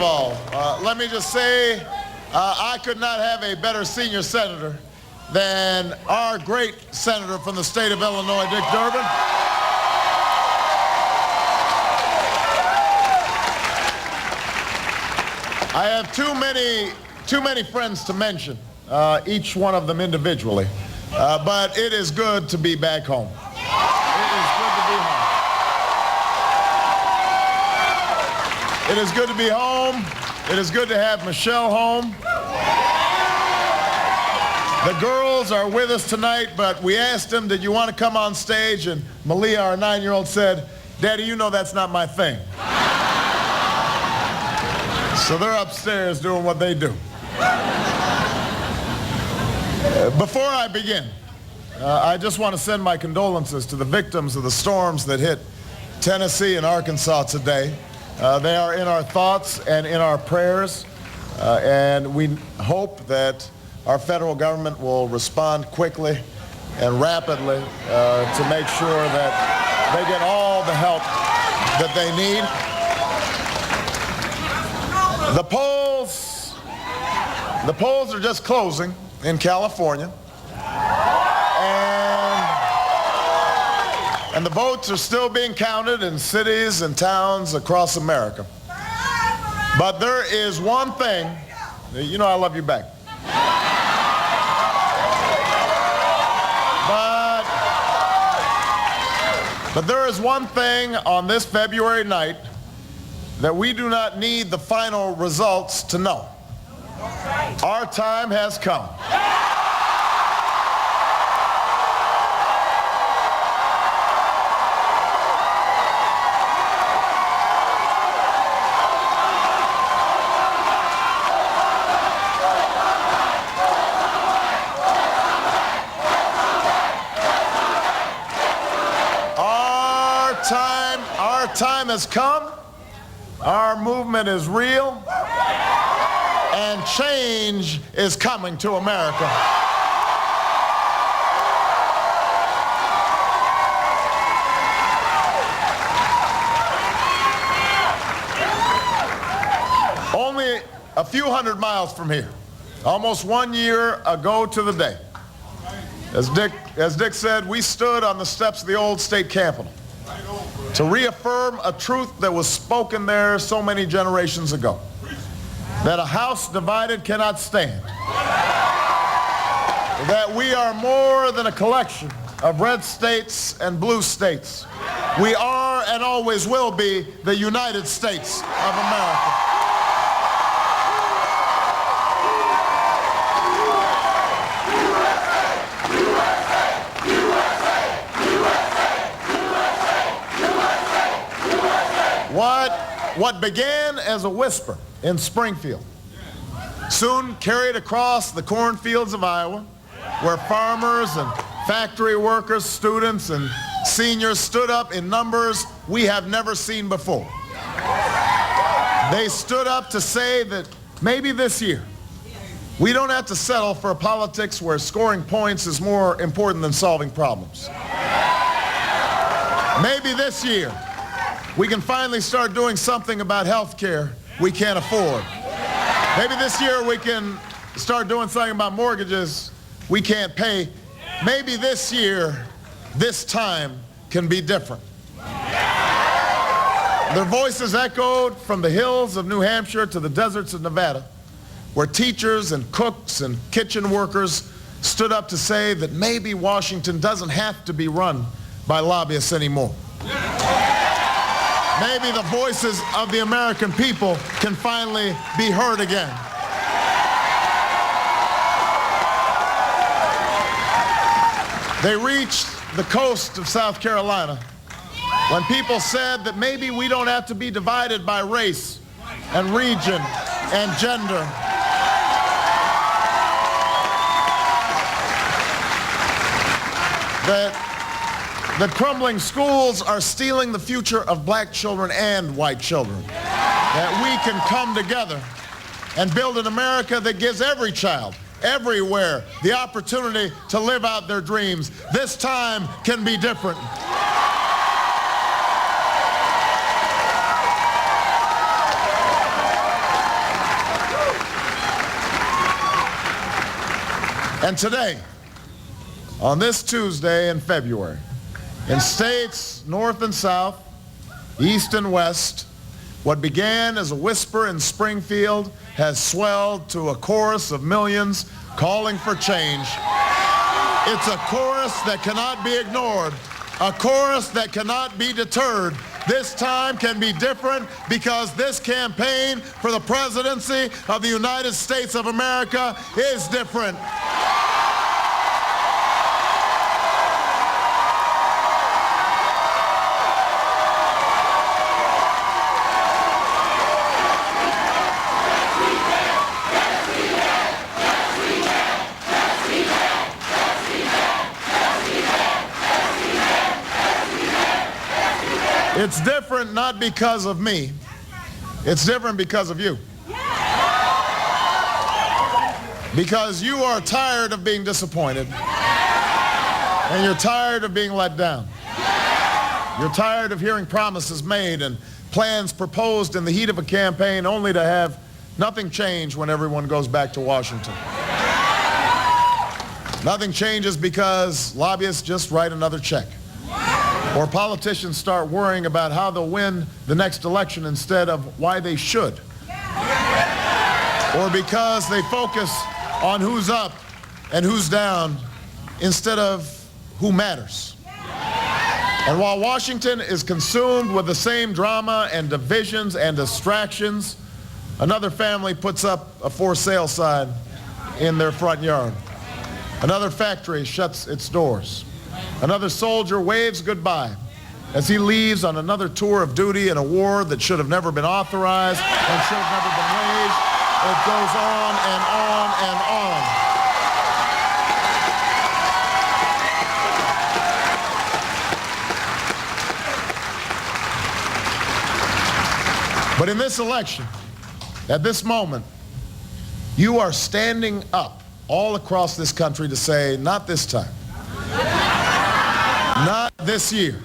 of all, let me just say I could not have a better senior senator than our great senator from the state of Illinois, Dick Durbin. I have too many friends to mention, each one of them individually, but it is good to be back home. It is good to be home. It is good to have Michelle home. The girls are with us tonight, but we asked them, did you want to come on stage? And Malia, our 9-year-old, said, Daddy, you know that's not my thing. So they're upstairs doing what they do. Before I begin, I just want to send my condolences to the victims of the storms that hit Tennessee and Arkansas today. They are in our thoughts and in our prayers, and we hope that our federal government will respond quickly and rapidly to make sure that they get all the help that they need. The polls are just closing in California, and the votes are still being counted in cities and towns across America. But there is one thing, you know I love you back. But there is one thing on this February night that we do not need the final results to know. Our time has come. Our time has come. Our movement is real, and change is coming to America. Only a few hundred miles from here, almost 1 year ago to the day, as Dick said, we stood on the steps of the old state capitol to reaffirm a truth that was spoken there so many generations ago, that a house divided cannot stand, that we are more than a collection of red states and blue states. We are and always will be the United States of America. What began as a whisper in Springfield soon carried across the cornfields of Iowa, where farmers and factory workers, students and seniors stood up in numbers we have never seen before. They stood up to say that maybe this year we don't have to settle for a politics where scoring points is more important than solving problems. Maybe this year we can finally start doing something about health care we can't afford. Maybe this year we can start doing something about mortgages we can't pay. Maybe this year, this time can be different. Their voices echoed from the hills of New Hampshire to the deserts of Nevada, where teachers and cooks and kitchen workers stood up to say that maybe Washington doesn't have to be run by lobbyists anymore. Maybe the voices of the American people can finally be heard again. They reached the coast of South Carolina when people said that maybe we don't have to be divided by race and region and gender. That crumbling schools are stealing the future of black children and white children. That we can come together and build an America that gives every child, everywhere, the opportunity to live out their dreams. This time can be different. And today, on this Tuesday in February, in states north and south, east and west, what began as a whisper in Springfield has swelled to a chorus of millions calling for change. It's a chorus that cannot be ignored, a chorus that cannot be deterred. This time can be different because this campaign for the presidency of the United States of America is different. It's different not because of me. It's different because of you. Because you are tired of being disappointed. And you're tired of being let down. You're tired of hearing promises made and plans proposed in the heat of a campaign only to have nothing change when everyone goes back to Washington. Nothing changes because lobbyists just write another check. Or politicians start worrying about how they'll win the next election instead of why they should. Or because they focus on who's up and who's down instead of who matters. And while Washington is consumed with the same drama and divisions and distractions, another family puts up a for sale sign in their front yard. Another factory shuts its doors. Another soldier waves goodbye as he leaves on another tour of duty in a war that should have never been authorized and should have never been waged. It goes on and on and on. But in this election, at this moment, you are standing up all across this country to say, not this time. Not this year.